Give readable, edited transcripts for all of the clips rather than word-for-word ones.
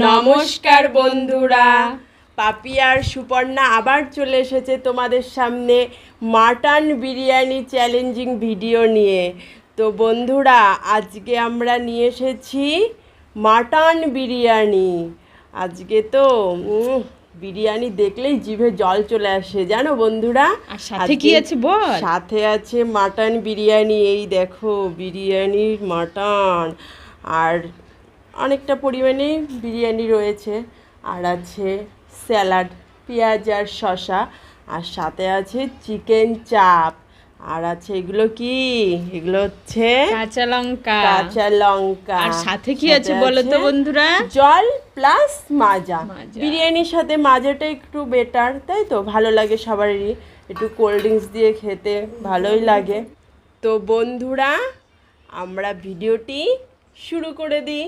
নমস্কার বন্ধুরা, পাপি আর সুপর্ণা আবার চলে এসেছে তোমাদের সামনে মাটন বিরিয়ানি চ্যালেঞ্জিং ভিডিও নিয়ে। তো বন্ধুরা, আজকে আমরা নিয়ে এসেছি মাটন বিরিয়ানি। আজকে তো বিরিয়ানি দেখলেই জিভে জল চলে আসে, জানো বন্ধুরা। আর সাথে কি আছে বল? সাথে আছে মাটন বিরিয়ানি। এই দেখো বিরিয়ানির মাটন, আর অনেকটা পরিমাণে বিরিয়ানি রয়েছে, আর আছে স্যালাড, পেঁয়াজ আর শসা, আর সাথে আছে চিকেন চাপ, আর আছে এগুলো কি, এগুলো হচ্ছে কাঁচা লঙ্কা। আর সাথে কি আছে বলো তো বন্ধুরা? জল প্লাস মাজা। বিরিয়ানির সাথে মাজাটা একটু বেটার, তাই তো, ভালো লাগে সবারই, একটু কোল্ড ড্রিঙ্কস দিয়ে খেতে ভালোই লাগে। তো বন্ধুরা, আমরা ভিডিওটি শুরু করে দিই।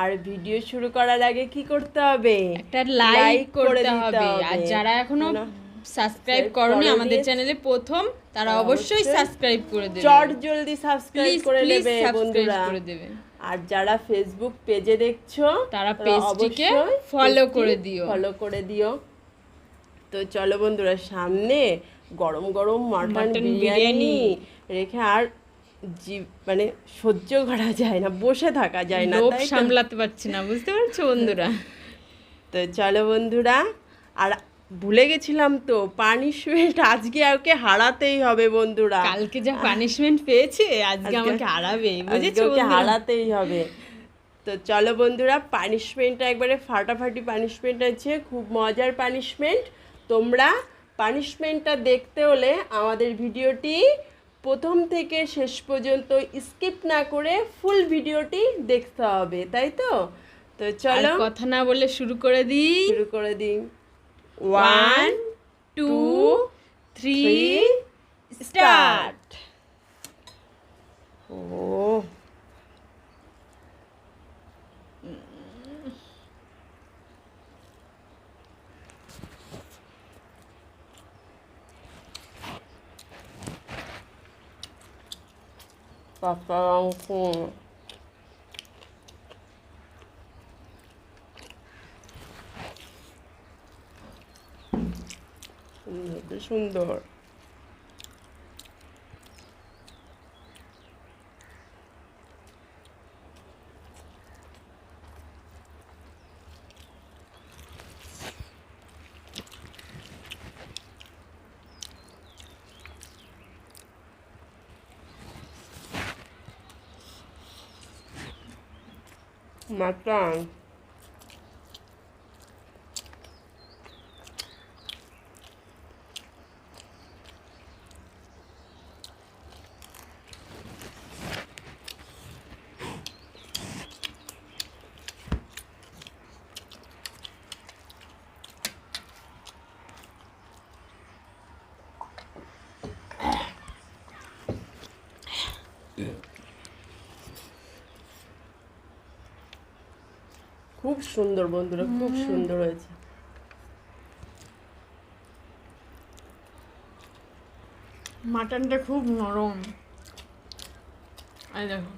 আর ভিডিও শুরু করার আগে কি করতে হবে? একটা লাইক করতে হবে। আর যারা এখনো সাবস্ক্রাইব করনি আমাদের চ্যানেলে প্রথম, তারা অবশ্যই সাবস্ক্রাইব করে দেবে। জলদি সাবস্ক্রাইব করে নেবে বন্ধুরা। আর যারা ফেসবুক পেজে দেখছো তারা পেজটিকে ফলো করে দিও। তো চলো বন্ধুরা, সামনে গরম গরম মাটন বিরিয়ানি রেখে আর মানে সহ্য করা যায় না, বসে থাকা যায় না, তাই সামলাতে পারছি না, বুঝতে পারছো বন্ধুরা। তো চলো বন্ধুরা, আর ভুলে গেছিলাম তো, পানিশমেন্ট আজকে ওকে হারাতেই হবে বন্ধুরা। কালকে যা পানিশমেন্ট পেয়েছে আজকে আমাকে হারাবে, বুঝেছো, ওকে হারাতেই হবে। তো চলো বন্ধুরা, পানিশমেন্টটা একবারে ফাটাফাটি পানিশমেন্ট আছে, খুব মজার পানিশমেন্ট। তোমরা পানিশমেন্টটা দেখতে হলে আমাদের ভিডিওটি প্রথম থেকে শেষ পর্যন্ত স্কিপ না করে ফুল ভিডিওটি দেখতে হবে, তাই তো। তো চলো কথা না বলে শুরু করে দিই। 1 2 3 স্টার্ট। ও সুন্দর। মাটন খুব সুন্দর বন্ধুরা, খুব সুন্দর হয়েছে। মাটনটা খুব নরম, এই দেখো,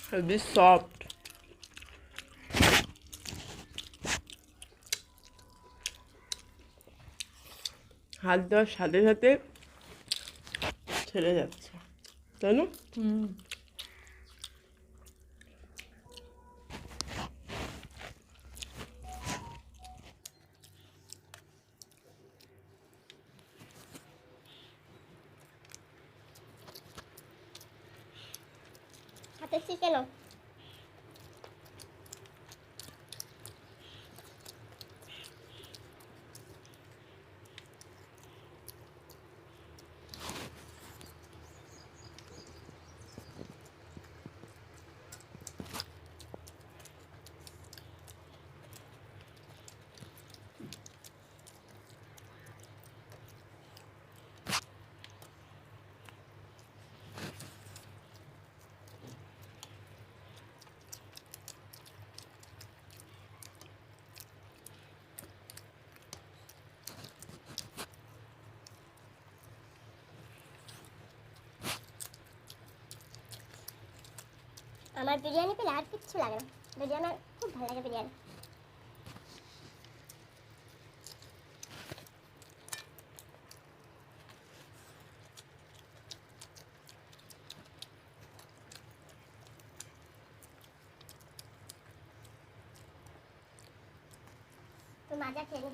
হেভি সফট। হাত দেওয়ার সাথে সাথে ছেড়ে যাচ্ছে, তাই না? হাতে চিকেনও আমার বিরিয়ানি পেলে আর কিচ্ছু লাগে না, বিরিয়ানি আমার খুব ভালো লাগে বিরিয়ানি। তো মাজা খেয়ে নি।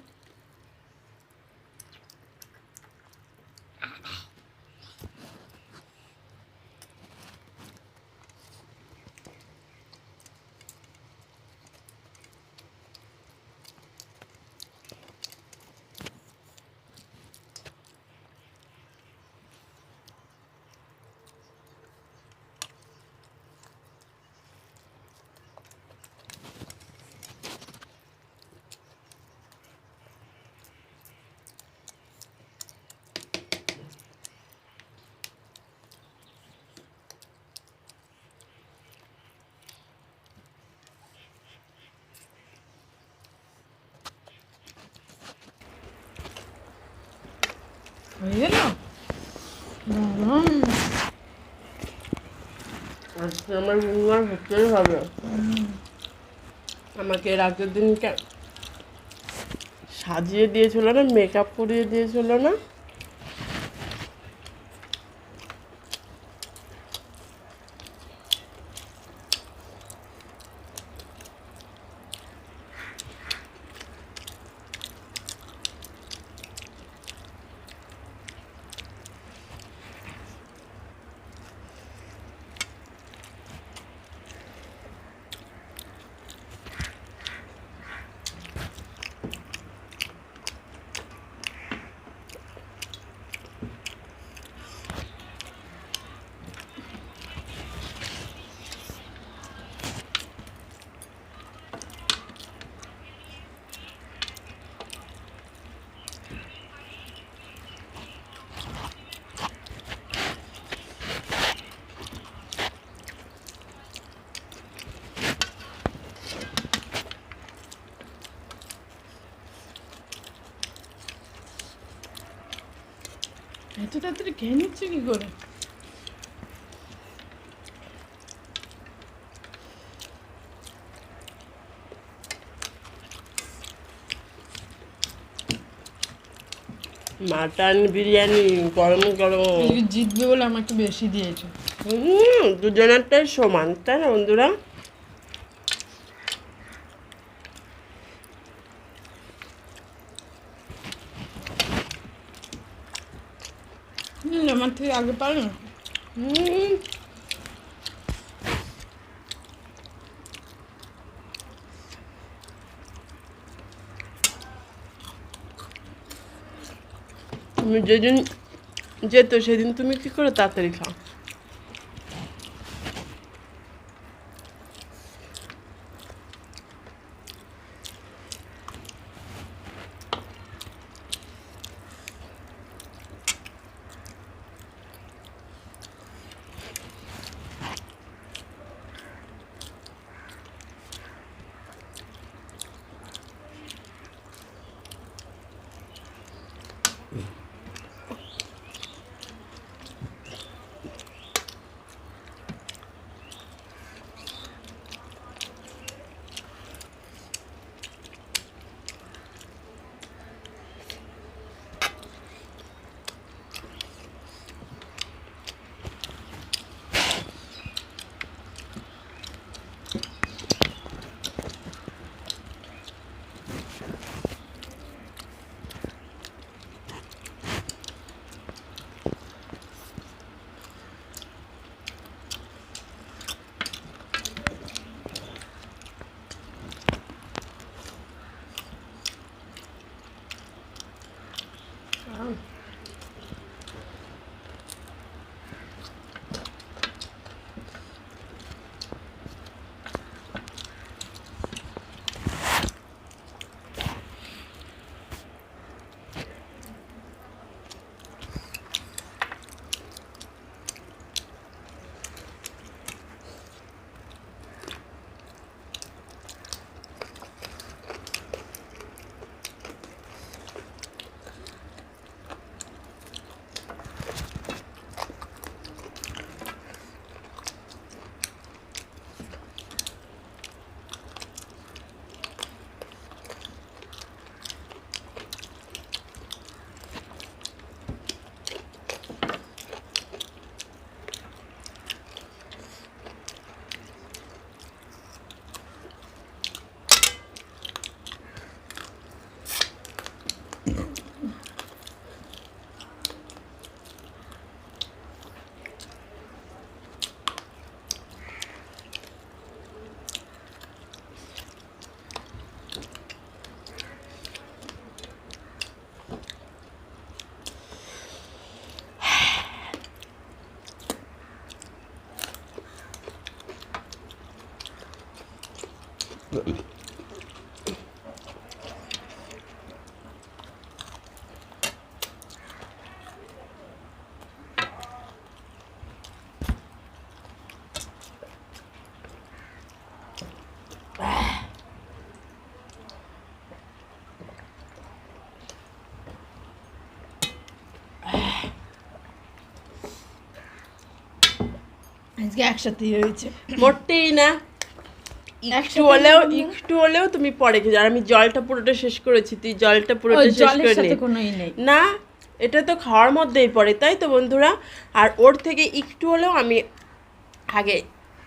হয়ে গেল। আজকে আমার ঘুমার হতেই হবে। আমাকে রাতের দিনকে সাজিয়ে দিয়েছিল না, মেকআপ করিয়ে দিয়েছিল না। এত তাড়াতাড়ি খেয়ে নিচ্ছে কি করে? মাটন বিরিয়ানি গরম গরম। আজকে জিতবে বলে আমাকে বেশি দিয়েছে। দুজনেরটাই সমান, তাই না বন্ধুরা? আমার থেকে আগে পারো না। তুমি যেদিন যেত সেদিন তুমি কি করে তাড়াতাড়ি খাও? আজকে একসাথে হয়েছে, মোটেই না। একটু হলেও তুমি পরে খেয়ে যাও। আমি জলটা পুরোটা শেষ করেছি, তুই জলটা পুরোটা শেষ করে নে। কোনোই নেই না, এটা তো খাওয়ার মধ্যেই পড়ে, তাই তো বন্ধুরা। আর ওর থেকে একটু হলেও আমি আগে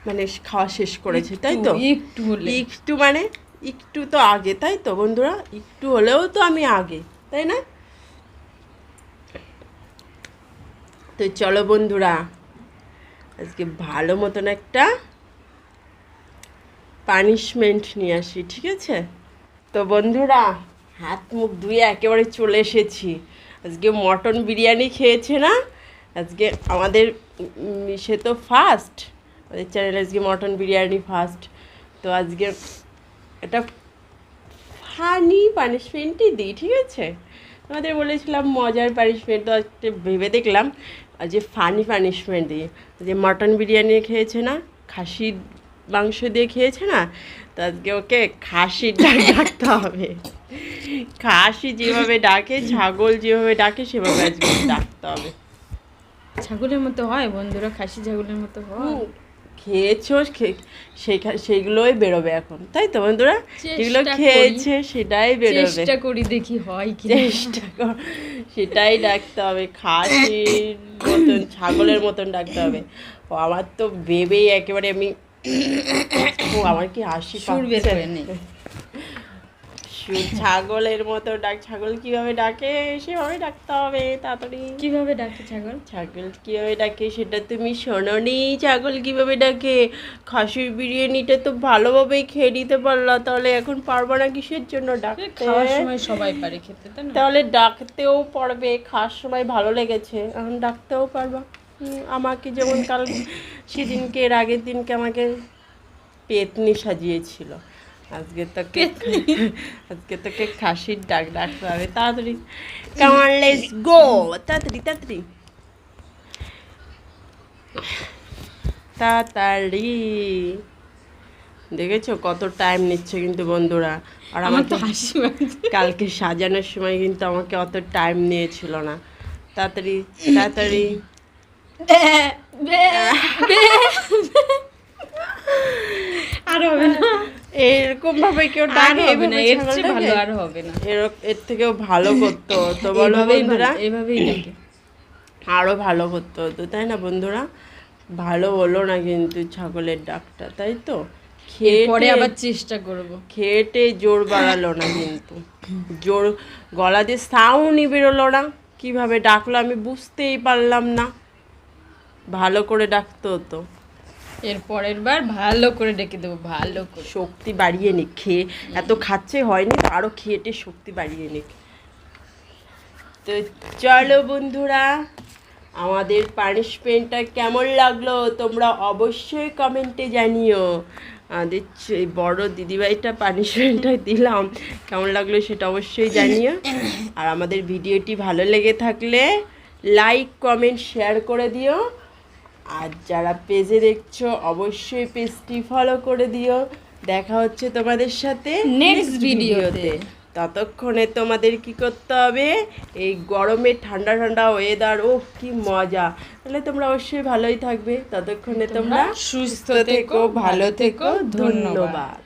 মানে খাওয়া শেষ করেছি, তাই তো। একটু মানে একটু তো আগে, তাই তো বন্ধুরা। একটু হলেও তো আমি আগে, তাই না? তো চলো বন্ধুরা, আজকে ভালো মতন একটা পানিশমেন্ট নিয়ে আসি, ঠিক আছে? তো বন্ধুরা, হাত মুখ ধুয়ে একেবারে চলে এসেছি। আজকে মটন বিরিয়ানি খেয়েছে না আজকে আমাদের, সে তো ফার্স্ট, আমাদের চ্যানেলে আজকে মটন বিরিয়ানি ফার্স্ট। তো আজকে এটা ফানি পানিশমেন্টই দিই, ঠিক আছে? আমাদের বলেছিলাম মজার পানিশমেন্ট, তো আজকে ভেবে দেখলাম যে ফানি পানিশমেন্ট দিই। যে মটন বিরিয়ানি খেয়েছে না, খাসির মাংস দিয়ে খেয়েছে না, তো আজকে ওকে খাসির ডাক ডাকতে হবে। খাসি যেভাবে ডাকে, ছাগল যেভাবে ডাকে, সেভাবে আজকে ডাকতে হবে। ছাগলের মতো হয় বন্ধুরা, খাসি ছাগলের মতো হয়। খেয়েছো, সেইগুলোই বেরোবে এখন, তাই তো বন্ধুরা। যেগুলো খেয়েছে সেটাই বেরোবে। চেষ্টা করি দেখি হয় কি। চেষ্টা কর, সেটাই ডাকতে হবে। খাসির মতন, ছাগলের মতন ডাকতে হবে। ও আমার তো ভেবেই একেবারে আমি, ও আমার কি হাসি পাচ্ছে। ছাগলের মতো ডাক, ছাগল কিভাবে ডাকে সেভাবে ডাকতে হবে তাড়াতাড়ি। কিভাবে ডাকে ছাগল? ছাগল কিভাবে ডাকে সেটা তুমি শোনোনি? ছাগল কিভাবে ডাকে? খাসির বিরিয়ানিটা তো ভালোভাবেই খেয়ে নিতে পারলা, তাহলে এখন পারবা না কিসের জন্য ডাকতে? খাওয়ার সময় সবাই পারে খেতে, তাই না? তাহলে ডাকতেও পারবে, খাওয়ার সময় ভালো লেগেছে, এখন ডাকতেও পারবা। আমাকে যেমন কাল সেদিনকে, এর আগের দিনকে আমাকে পেতনি সাজিয়েছিল, আজকে তোকে খাসির ডাক ডাকতে হবে। তাড়াতাড়ি, কাম অন, লেটস গো, তাড়াতাড়ি তাড়াতাড়ি তাড়াতাড়ি। দেখেছো কত টাইম নিচ্ছে কিন্তু বন্ধুরা। আর আমার তো হাসি কালকে সাজানোর সময় কিন্তু আমাকে অত টাইম নিয়েছিল না। তাড়াতাড়ি তাড়াতাড়ি। আর হবে না, এরকম ভাবে কেউ ডাকে, এর চেয়ে ভালো আর হবে না। এর থেকেও ভালো করতে হতো, বলো বন্ধুরা। এভাবেই ডাকে, আরো ভালো করতে হতো, তাই না বন্ধুরা? ভালো হলো না কিন্তু ছাগলের ডাকটা, তাই তো। পরে আবার চেষ্টা করব। খেটে জোর বাড়ালো না কিন্তু, জোর গলা দিয়ে সাউন্ডই বেরোলো না। কিভাবে ডাকলো আমি বুঝতেই পারলাম না। ভালো করে ডাকতে হতো। এর পরের বার ভালো করে ডেকে দেবো, ভালো করে শক্তি বাড়িয়ে নিক। খেয়ে এত খাচ্ছে হয়নি তো, আরো খেয়েটে শক্তি বাড়িয়ে নিক। তো চলো বন্ধুরা, আমাদের পানিশমেন্টটা কেমন লাগলো তোমরা অবশ্যই কমেন্টে জানিও। আমাদের বড় দিদিভাইটা পানিশমেন্টটা দিলাম, কেমন লাগলো সেটা অবশ্যই জানিও। আর আমাদের ভিডিওটি ভালো লেগে থাকলে লাইক কমেন্ট শেয়ার করে দিও। আর যারা পেজে দেখছো অবশ্যই পেজটি ফলো করে দিও। দেখা হচ্ছে তোমাদের সাথে নেক্সট ভিডিওতে। ততক্ষণে তোমাদের কি করতে হবে, এই গরমে ঠান্ডা ঠান্ডা ওয়েদার, ও কি মজা। তাহলে তোমরা অবশ্যই ভালোই থাকবে। ততক্ষণে তোমরা সুস্থ থেকো, ভালো থেকো, ধন্যবাদ।